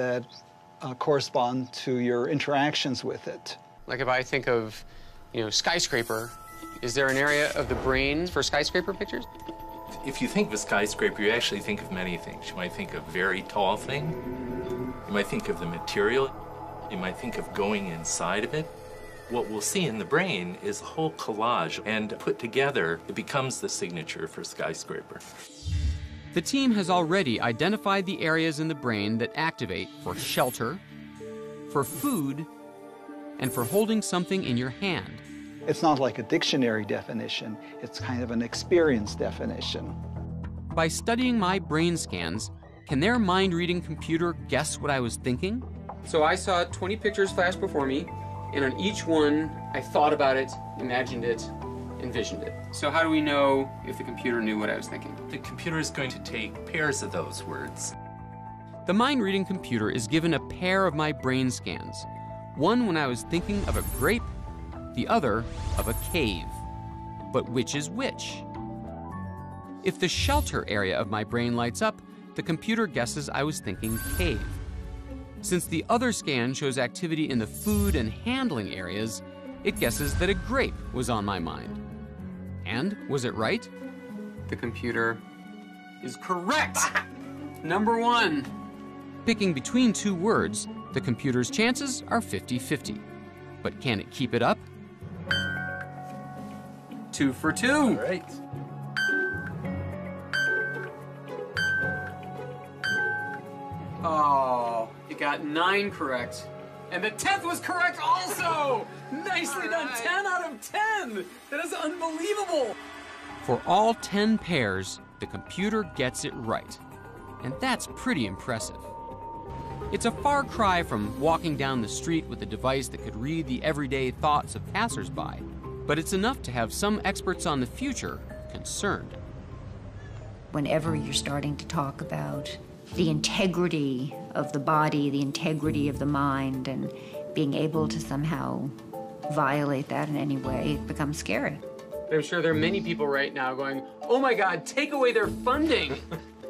that correspond to your interactions with it. Like if I think of, skyscraper, is there an area of the brain for skyscraper pictures? If you think of a skyscraper, you actually think of many things. You might think of a very tall thing. You might think of the material. You might think of going inside of it. What we'll see in the brain is a whole collage, and put together, it becomes the signature for skyscraper. The team has already identified the areas in the brain that activate for shelter, for food, and for holding something in your hand. It's not like a dictionary definition, it's kind of an experience definition. By studying my brain scans, can their mind-reading computer guess what I was thinking? So I saw 20 pictures flash before me, and on each one, I thought about it, imagined it, envisioned it. So how do we know if the computer knew what I was thinking? The computer is going to take pairs of those words. The mind-reading computer is given a pair of my brain scans. One when I was thinking of a grape, the other of a cave. But which is which? If the shelter area of my brain lights up, the computer guesses I was thinking cave. Since the other scan shows activity in the food and handling areas, it guesses that a grape was on my mind. And was it right? The computer is correct! Number one. Picking between two words, the computer's chances are 50-50. But can it keep it up? 2 for 2. All right. Oh, you got 9 correct. And the 10th was correct also! Nicely done, 10 out of 10! That is unbelievable! For all 10 pairs, the computer gets it right. And that's pretty impressive. It's a far cry from walking down the street with a device that could read the everyday thoughts of passersby, but it's enough to have some experts on the future concerned. Whenever you're starting to talk about the integrity of the body, the integrity of the mind, and being able to somehow violate that in any way, it becomes scary. I'm sure there are many people right now going, oh my God, take away their funding.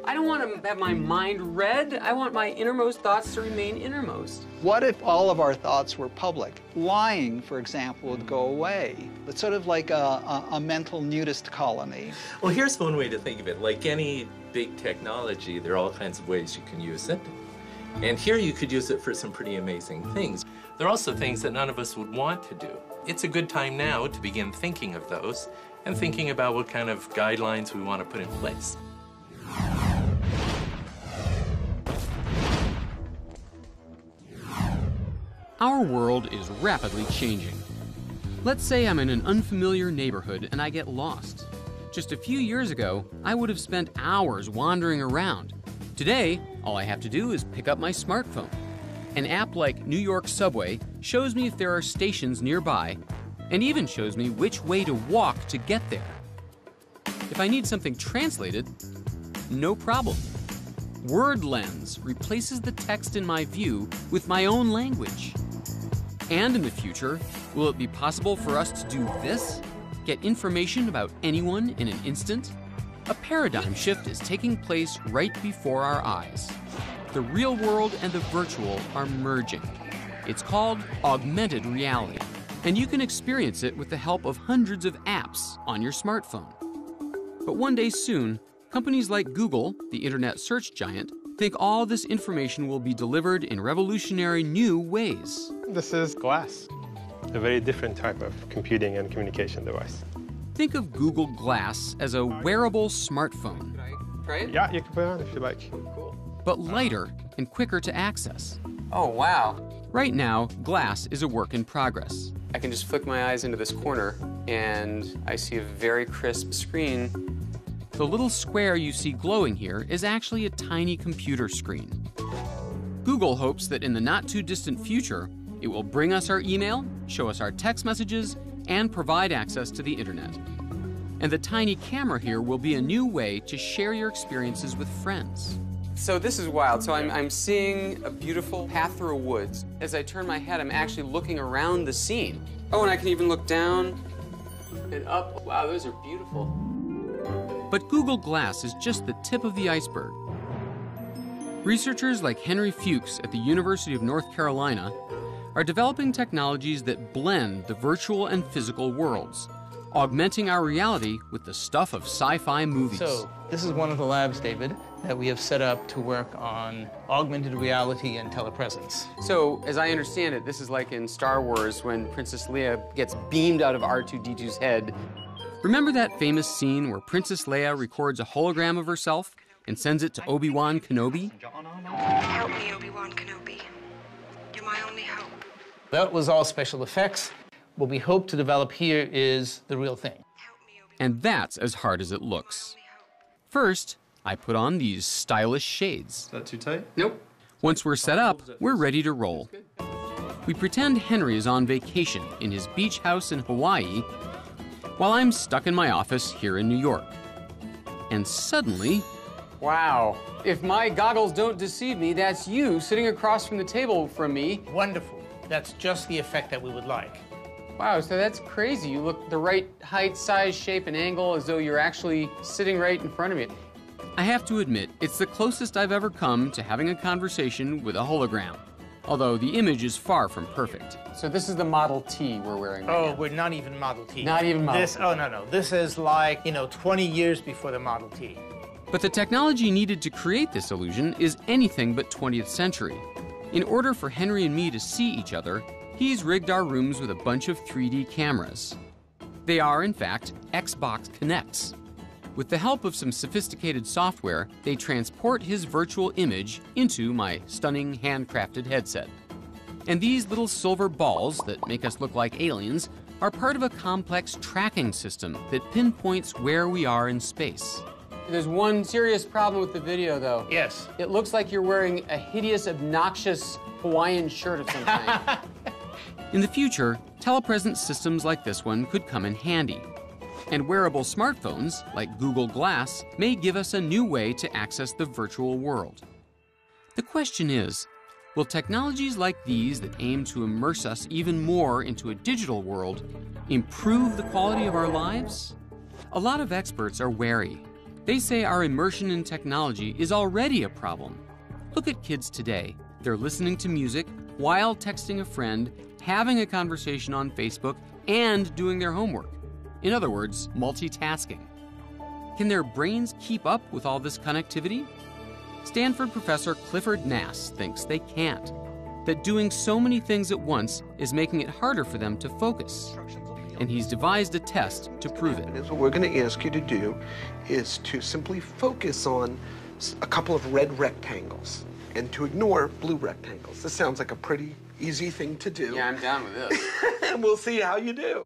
I don't want to have my mind read. I want my innermost thoughts to remain innermost. What if all of our thoughts were public? Lying, for example, would go away. It's sort of like a mental nudist colony. Well, here's one way to think of it. Like any big technology, there are all kinds of ways you can use it. And here you could use it for some pretty amazing things. There are also things that none of us would want to do. It's a good time now to begin thinking of those and thinking about what kind of guidelines we want to put in place. Our world is rapidly changing. Let's say I'm in an unfamiliar neighborhood and I get lost. Just a few years ago, I would have spent hours wandering around. Today, all I have to do is pick up my smartphone. An app like New York Subway shows me if there are stations nearby and even shows me which way to walk to get there. If I need something translated, no problem. WordLens replaces the text in my view with my own language. And in the future, will it be possible for us to do this? Get information about anyone in an instant? A paradigm shift is taking place right before our eyes. The real world and the virtual are merging. It's called augmented reality, and you can experience it with the help of hundreds of apps on your smartphone. But one day soon, companies like Google, the internet search giant, think all this information will be delivered in revolutionary new ways. This is Glass, a very different type of computing and communication device. Think of Google Glass as a wearable smartphone. Could I try it? Yeah, you can put it on if you like. Cool. But lighter and quicker to access. Oh, wow. Right now, Glass is a work in progress. I can just flick my eyes into this corner and I see a very crisp screen. The little square you see glowing here is actually a tiny computer screen. Google hopes that in the not-too-distant future, it will bring us our email, show us our text messages, and provide access to the internet. And the tiny camera here will be a new way to share your experiences with friends. So this is wild. So I'm seeing a beautiful path through a woods. As I turn my head, I'm actually looking around the scene. Oh, and I can even look down and up. Wow, those are beautiful. But Google Glass is just the tip of the iceberg. Researchers like Henry Fuchs at the University of North Carolina are developing technologies that blend the virtual and physical worlds, augmenting our reality with the stuff of sci-fi movies. So, this is one of the labs, David, that we have set up to work on augmented reality and telepresence. So, as I understand it, this is like in Star Wars when Princess Leia gets beamed out of R2-D2's head. Remember that famous scene where Princess Leia records a hologram of herself and sends it to Obi-Wan Kenobi? Help me, Obi-Wan Kenobi. You're my only hope. That was all special effects. What we hope to develop here is the real thing. And that's as hard as it looks. First, I put on these stylish shades. Is that too tight? Nope. Once we're set up, we're ready to roll. We pretend Henry is on vacation in his beach house in Hawaii, while I'm stuck in my office here in New York. And suddenly... Wow. If my goggles don't deceive me, that's you sitting across from the table from me. Wonderful. That's just the effect that we would like. Wow, so that's crazy. You look the right height, size, shape, and angle as though you're actually sitting right in front of me. I have to admit, it's the closest I've ever come to having a conversation with a hologram, although the image is far from perfect. So this is the Model T we're wearing right now. We're not even Model T. Not even Model T. Oh, no. This is like, 20 years before the Model T. But the technology needed to create this illusion is anything but 20th century. In order for Henry and me to see each other, he's rigged our rooms with a bunch of 3D cameras. They are, in fact, Xbox Kinects. With the help of some sophisticated software, they transport his virtual image into my stunning handcrafted headset. And these little silver balls that make us look like aliens are part of a complex tracking system that pinpoints where we are in space. There's one serious problem with the video, though. Yes. It looks like you're wearing a hideous, obnoxious Hawaiian shirt of some kind. In the future, telepresence systems like this one could come in handy. And wearable smartphones, like Google Glass, may give us a new way to access the virtual world. The question is, will technologies like these that aim to immerse us even more into a digital world improve the quality of our lives? A lot of experts are wary. They say our immersion in technology is already a problem. Look at kids today. They're listening to music while texting a friend, having a conversation on Facebook, and doing their homework. In other words, multitasking. Can their brains keep up with all this connectivity? Stanford professor Clifford Nass thinks they can't, that doing so many things at once is making it harder for them to focus. And he's devised a test to prove it. What we're going to ask you to do is to simply focus on a couple of red rectangles and to ignore blue rectangles. This sounds like a pretty easy thing to do. Yeah, I'm down with this. And we'll see how you do.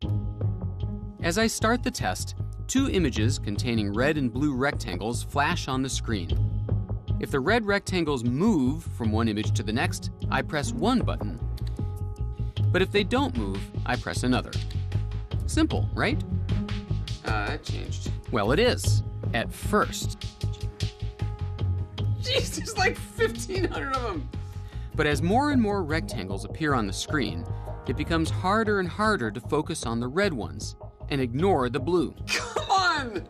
As I start the test, two images containing red and blue rectangles flash on the screen. If the red rectangles move from one image to the next, I press one button. But if they don't move, I press another. Simple, right? That changed. Well, it is. At first. Jeez, there's like 1,500 of them. But as more and more rectangles appear on the screen, it becomes harder and harder to focus on the red ones and ignore the blue. Come on!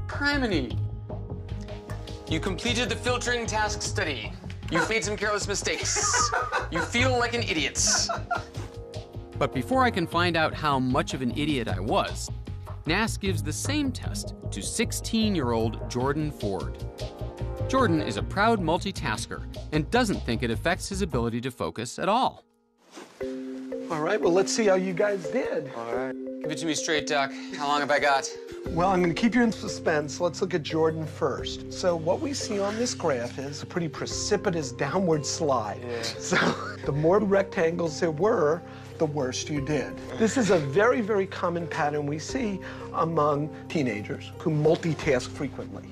Criminy. You completed the filtering task study. You've made some careless mistakes. You feel like an idiot. But before I can find out how much of an idiot I was, Nass gives the same test to 16-year-old Jordan Ford. Jordan is a proud multitasker and doesn't think it affects his ability to focus at all. All right, well, let's see how you guys did. All right. Give it to me straight, Doc. How long have I got? Well, I'm going to keep you in suspense. Let's look at Jordan first. So what we see on this graph is a pretty precipitous downward slide. Yeah. So the more rectangles there were, the worse you did. This is a very, very common pattern we see among teenagers who multitask frequently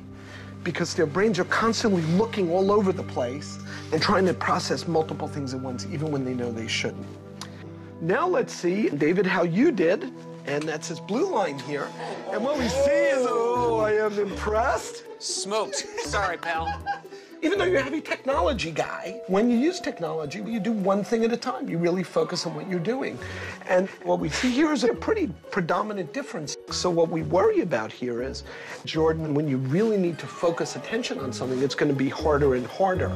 because their brains are constantly looking all over the place and trying to process multiple things at once, even when they know they shouldn't. Now let's see, David, how you did. And that's his blue line here. And what we see is, oh, I am impressed. Smoked. Sorry, pal. Even though you're a heavy technology guy, when you use technology, you do one thing at a time. You really focus on what you're doing. And what we see here is a pretty predominant difference. So what we worry about here is, Jordan, when you really need to focus attention on something, it's going to be harder and harder.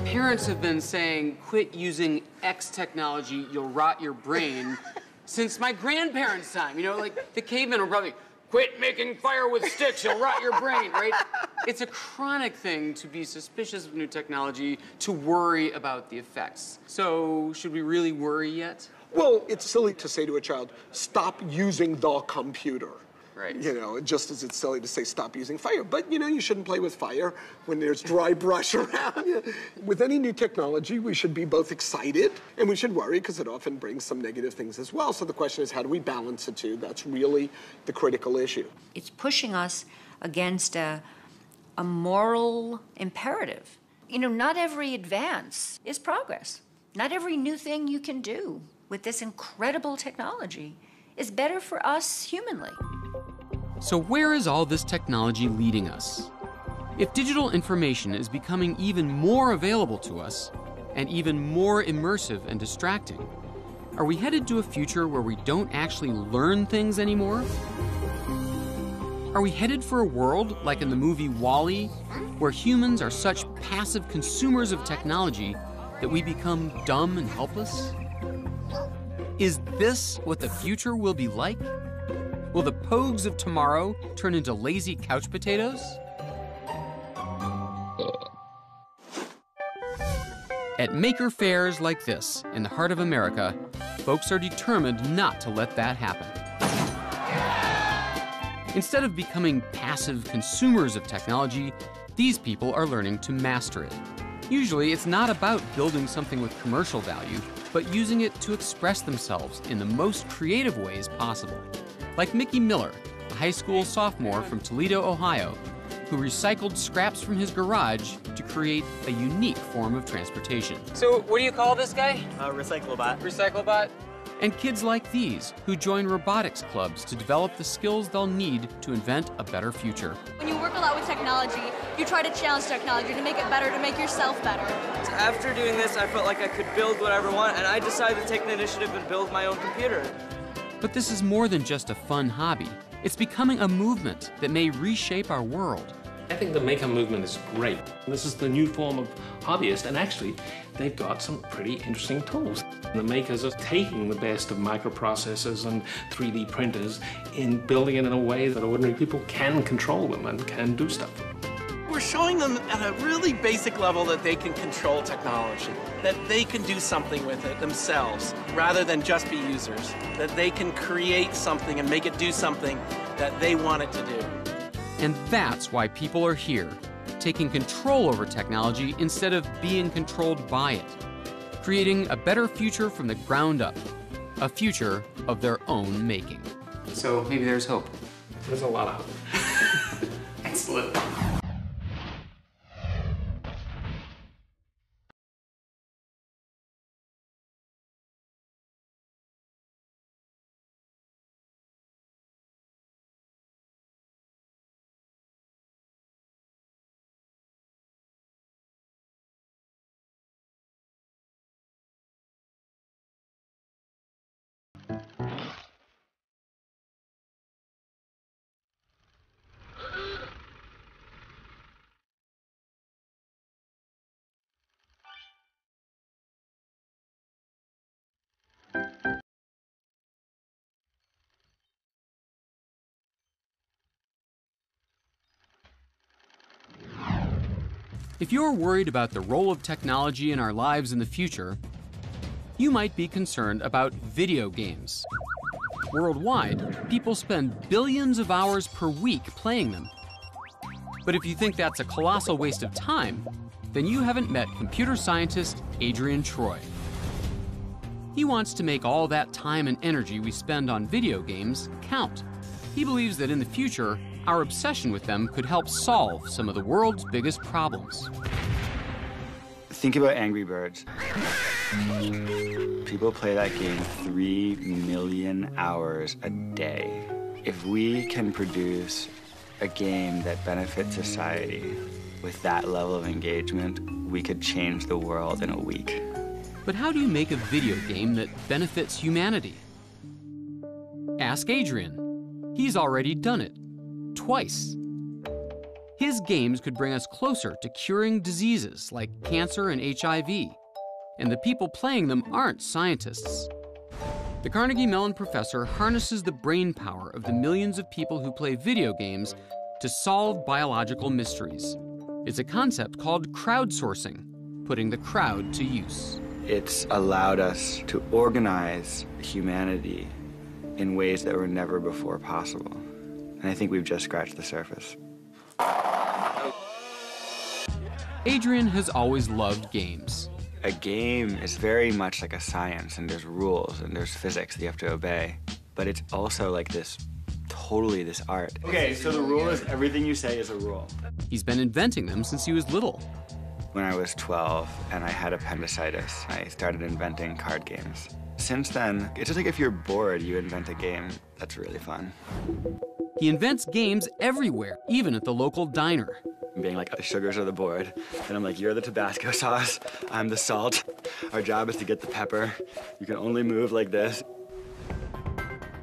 Parents have been saying, quit using X technology, you'll rot your brain, since my grandparents' time. You know, like the cavemen were probably, quit making fire with sticks, you'll rot your brain, right? It's a chronic thing to be suspicious of new technology, to worry about the effects. So, should we really worry yet? Well, it's silly to say to a child, stop using the computer. Right. You know, just as it's silly to say stop using fire. But, you know, you shouldn't play with fire when there's dry brush around. With any new technology, we should be both excited and we should worry because it often brings some negative things as well. So the question is, how do we balance the two? That's really the critical issue. It's pushing us against a moral imperative. You know, not every advance is progress. Not every new thing you can do with this incredible technology is better for us humanly. So where is all this technology leading us? If digital information is becoming even more available to us, and even more immersive and distracting, are we headed to a future where we don't actually learn things anymore? Are we headed for a world like in the movie WALL-E, where humans are such passive consumers of technology that we become dumb and helpless? Is this what the future will be like? Will the pogues of tomorrow turn into lazy couch potatoes? At maker fairs like this, in the heart of America, folks are determined not to let that happen. Instead of becoming passive consumers of technology, these people are learning to master it. Usually, it's not about building something with commercial value, but using it to express themselves in the most creative ways possible. Like Mickey Miller, a high school sophomore from Toledo, Ohio, who recycled scraps from his garage to create a unique form of transportation. So what do you call this guy? Recyclobot. Recyclobot? And kids like these, who join robotics clubs to develop the skills they'll need to invent a better future. When you work a lot with technology, you try to challenge technology to make it better, to make yourself better. After doing this, I felt like I could build whatever I want, and I decided to take the initiative and build my own computer. But this is more than just a fun hobby. It's becoming a movement that may reshape our world. I think the maker movement is great. This is the new form of hobbyist, and actually, they've got some pretty interesting tools. The makers are taking the best of microprocessors and 3D printers in building it in a way that ordinary people can control them and can do stuff with them. We're showing them at a really basic level that they can control technology, that they can do something with it themselves, rather than just be users, that they can create something and make it do something that they want it to do. And that's why people are here, taking control over technology instead of being controlled by it, creating a better future from the ground up, a future of their own making. So maybe there's hope. There's a lot of hope. Excellent. If you're worried about the role of technology in our lives in the future, you might be concerned about video games. Worldwide, people spend billions of hours per week playing them. But if you think that's a colossal waste of time, then you haven't met computer scientist Adrian Troy. He wants to make all that time and energy we spend on video games count. He believes that in the future, our obsession with them could help solve some of the world's biggest problems. Think about Angry Birds. People play that game 3 million hours a day. If we can produce a game that benefits society with that level of engagement, we could change the world in a week. But how do you make a video game that benefits humanity? Ask Adrian. He's already done it. Twice. His games could bring us closer to curing diseases like cancer and HIV. And the people playing them aren't scientists. The Carnegie Mellon professor harnesses the brain power of the millions of people who play video games to solve biological mysteries. It's a concept called crowdsourcing, putting the crowd to use. It's allowed us to organize humanity in ways that were never before possible. And I think we've just scratched the surface. Adrian has always loved games. A game is very much like a science, and there's rules and there's physics that you have to obey. But it's also like this, totally this art. Okay, so the rule is everything you say is a rule. He's been inventing them since he was little. When I was 12 and I had appendicitis, I started inventing card games. Since then, it's just like if you're bored, you invent a game. That's really fun. He invents games everywhere, even at the local diner. Being like, the sugars are the board. And I'm like, you're the Tabasco sauce, I'm the salt. Our job is to get the pepper. You can only move like this.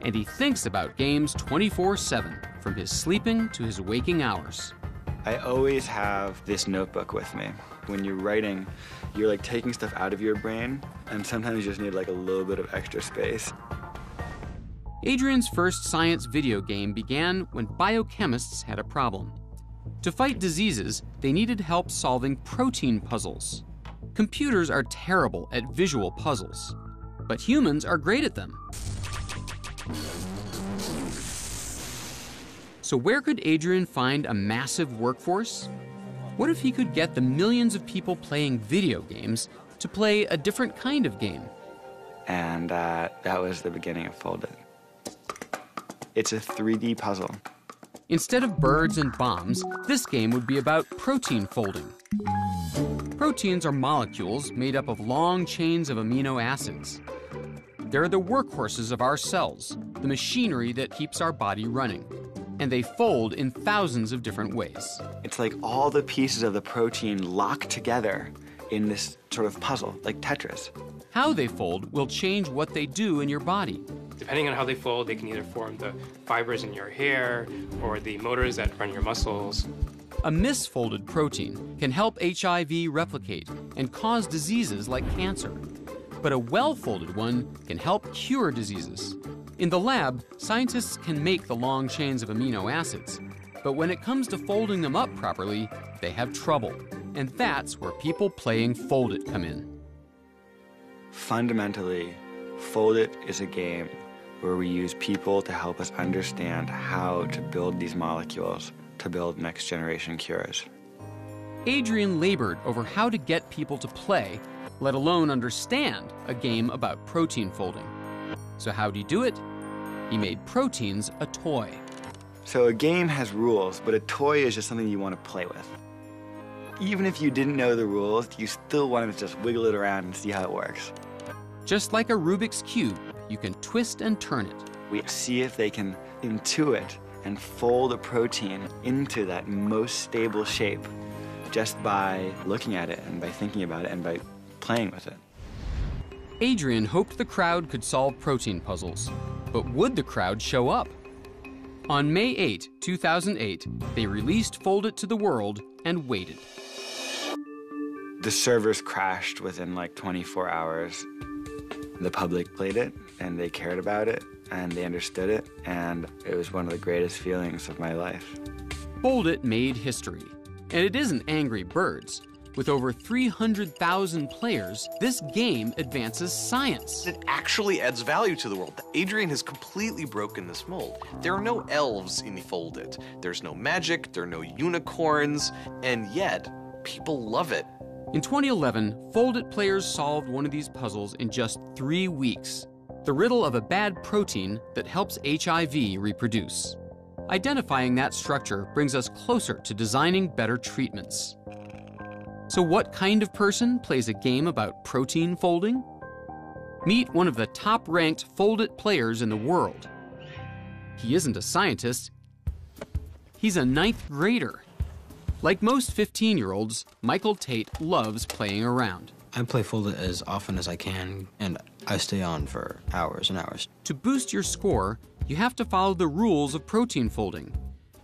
And he thinks about games 24/7, from his sleeping to his waking hours. I always have this notebook with me. When you're writing, you're like taking stuff out of your brain, and sometimes you just need like a little bit of extra space. Adrian's first science video game began when biochemists had a problem. To fight diseases, they needed help solving protein puzzles. Computers are terrible at visual puzzles, but humans are great at them. So where could Adrian find a massive workforce? What if he could get the millions of people playing video games to play a different kind of game? And that was the beginning of Fold-It. It's a 3D puzzle. Instead of birds and bombs, this game would be about protein folding. Proteins are molecules made up of long chains of amino acids. They're the workhorses of our cells, the machinery that keeps our body running. And they fold in thousands of different ways. It's like all the pieces of the protein locked together in this sort of puzzle, like Tetris. How they fold will change what they do in your body. Depending on how they fold, they can either form the fibers in your hair or the motors that run your muscles. A misfolded protein can help HIV replicate and cause diseases like cancer. But a well-folded one can help cure diseases. In the lab, scientists can make the long chains of amino acids, but when it comes to folding them up properly, they have trouble. And that's where people playing Fold-It come in. Fundamentally, Fold-It is a game where we use people to help us understand how to build these molecules to build next-generation cures. Adrian labored over how to get people to play, let alone understand, a game about protein folding. So how'd he do it? He made proteins a toy. So a game has rules, but a toy is just something you want to play with. Even if you didn't know the rules, you still wanted to just wiggle it around and see how it works. Just like a Rubik's Cube, you can twist and turn it. We see if they can intuit and fold a protein into that most stable shape just by looking at it and by thinking about it and by playing with it. Adrian hoped the crowd could solve protein puzzles, but would the crowd show up? On May 8, 2008, they released Fold-It to the world and waited. The servers crashed within like 24 hours. The public played it, and they cared about it, and they understood it, and it was one of the greatest feelings of my life. Fold-It made history, and it isn't Angry Birds. With over 300,000 players, this game advances science. It actually adds value to the world. Adrian has completely broken this mold. There are no elves in Fold-It. There's no magic, there are no unicorns, and yet, people love it. In 2011, Fold-It players solved one of these puzzles in just 3 weeks. The riddle of a bad protein that helps HIV reproduce. Identifying that structure brings us closer to designing better treatments. So what kind of person plays a game about protein folding? Meet one of the top-ranked Fold-It players in the world. He isn't a scientist. He's a 9th grader. Like most 15-year-olds, Michael Tate loves playing around. I play Fold It as often as I can, and I stay on for hours and hours. To boost your score, you have to follow the rules of protein folding.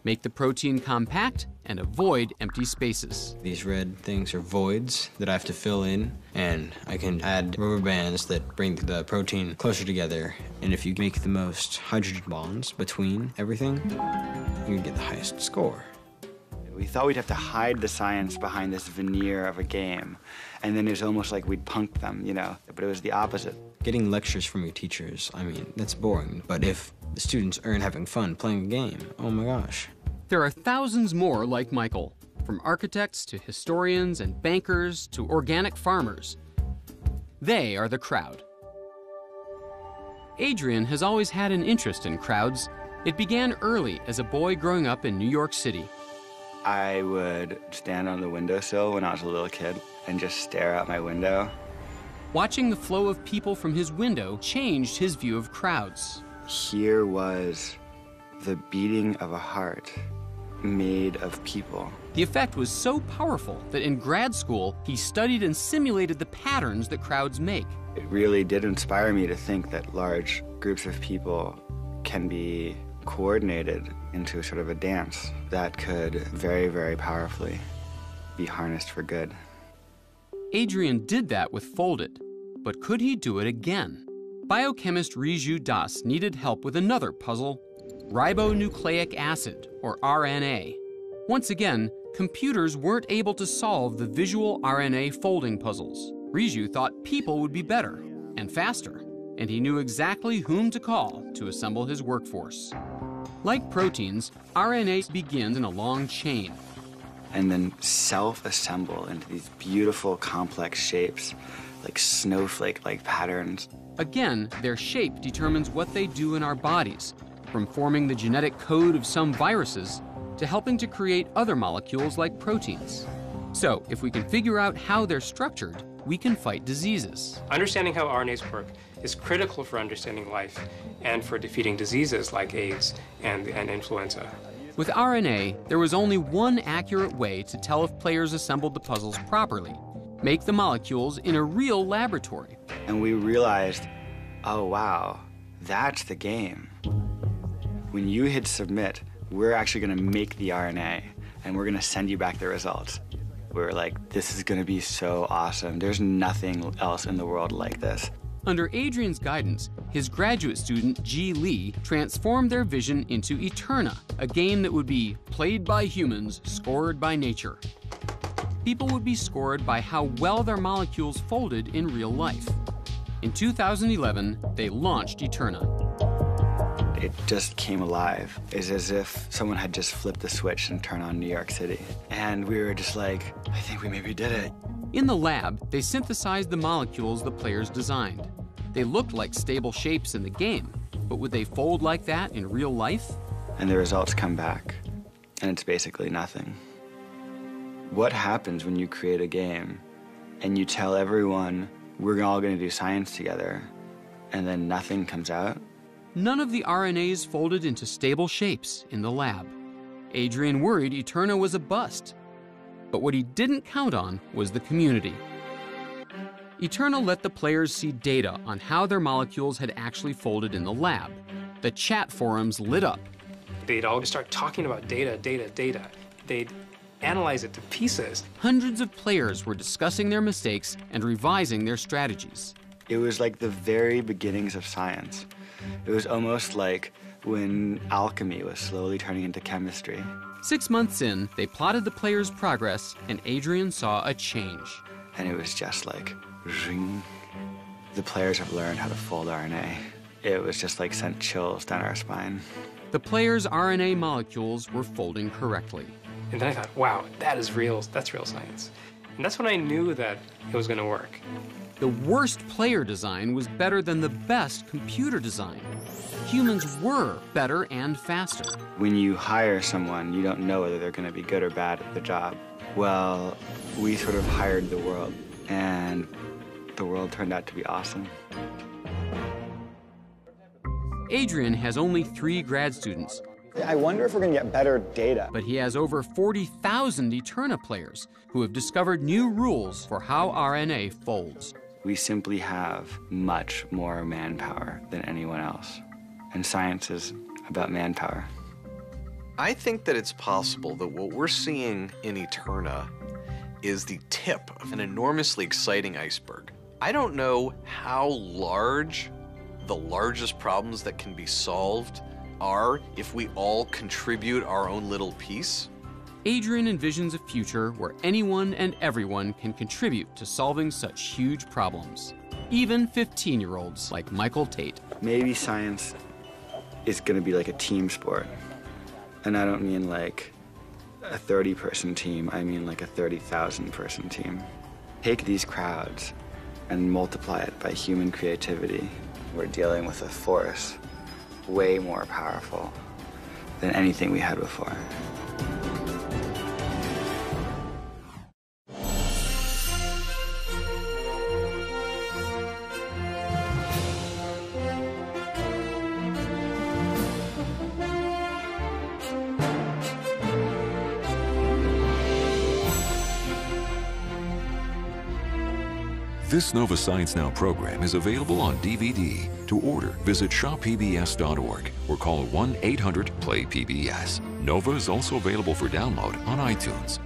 Make the protein compact and avoid empty spaces. These red things are voids that I have to fill in, and I can add rubber bands that bring the protein closer together. And if you make the most hydrogen bonds between everything, you get the highest score. We thought we'd have to hide the science behind this veneer of a game, and then it was almost like we'd punk them, you know, but it was the opposite. Getting lectures from your teachers, I mean, that's boring, but if the students aren't having fun playing a game, oh my gosh. There are thousands more like Michael, from architects to historians and bankers to organic farmers. They are the crowd. Adrian has always had an interest in crowds. It began early as a boy growing up in New York City. I would stand on the windowsill when I was a little kid and just stare out my window. Watching the flow of people from his window changed his view of crowds. Here was the beating of a heart made of people. The effect was so powerful that in grad school, he studied and simulated the patterns that crowds make. It really did inspire me to think that large groups of people can be coordinated into sort of a dance that could very, very powerfully be harnessed for good. Adrian did that with Fold It, but could he do it again? Biochemist Riju Das needed help with another puzzle: ribonucleic acid, or RNA. Once again, computers weren't able to solve the visual RNA folding puzzles. Riju thought people would be better and faster, and he knew exactly whom to call to assemble his workforce. Like proteins, RNA begins in a long chain. And then self-assemble into these beautiful, complex shapes, like snowflake-like patterns. Again, their shape determines what they do in our bodies, from forming the genetic code of some viruses to helping to create other molecules like proteins. So, if we can figure out how they're structured, we can fight diseases. Understanding how RNAs work is critical for understanding life and for defeating diseases like AIDS and influenza. With RNA, there was only one accurate way to tell if players assembled the puzzles properly: make the molecules in a real laboratory. And we realized, oh wow, that's the game. When you hit submit, we're actually gonna make the RNA and we're gonna send you back the results. We were like, this is gonna be so awesome. There's nothing else in the world like this. Under Adrian's guidance, his graduate student, Ji Lee, transformed their vision into Eterna, a game that would be played by humans, scored by nature. People would be scored by how well their molecules folded in real life. In 2011, they launched Eterna. It just came alive. It's as if someone had just flipped the switch and turned on New York City. And we were just like, I think we maybe did it. In the lab, they synthesized the molecules the players designed. They looked like stable shapes in the game, but would they fold like that in real life? And the results come back, and it's basically nothing. What happens when you create a game and you tell everyone, we're all gonna do science together, and then nothing comes out? None of the RNAs folded into stable shapes in the lab. Adrian worried Eterna was a bust. But what he didn't count on was the community. Eterna let the players see data on how their molecules had actually folded in the lab. The chat forums lit up. They'd all start talking about data. They'd analyze it to pieces. Hundreds of players were discussing their mistakes and revising their strategies. It was like the very beginnings of science. It was almost like when alchemy was slowly turning into chemistry. 6 months in, they plotted the players' progress, and Adrian saw a change. And it was just like, zing. The players have learned how to fold RNA. It was just like sent chills down our spine. The players' RNA molecules were folding correctly. And then I thought, wow, that is real, that's real science. And that's when I knew that it was gonna work. The worst player design was better than the best computer design. Humans were better and faster. When you hire someone, you don't know whether they're going to be good or bad at the job. Well, we sort of hired the world, and the world turned out to be awesome. Adrian has only 3 grad students, I wonder if we're going to get better data. But he has over 40,000 Eterna players who have discovered new rules for how RNA folds. We simply have much more manpower than anyone else. And science is about manpower. I think that it's possible that what we're seeing in Eterna is the tip of an enormously exciting iceberg. I don't know how large the largest problems that can be solved are if we all contribute our own little piece. Adrian envisions a future where anyone and everyone can contribute to solving such huge problems, even 15-year-olds like Michael Tate. Maybe science is going to be like a team sport. And I don't mean like a 30-person team, I mean like a 30,000-person team. Take these crowds and multiply it by human creativity. We're dealing with a force way more powerful than anything we had before. This Nova Science Now program is available on DVD. To order, visit shoppbs.org or call 1-800-PLAY-PBS. Nova is also available for download on iTunes.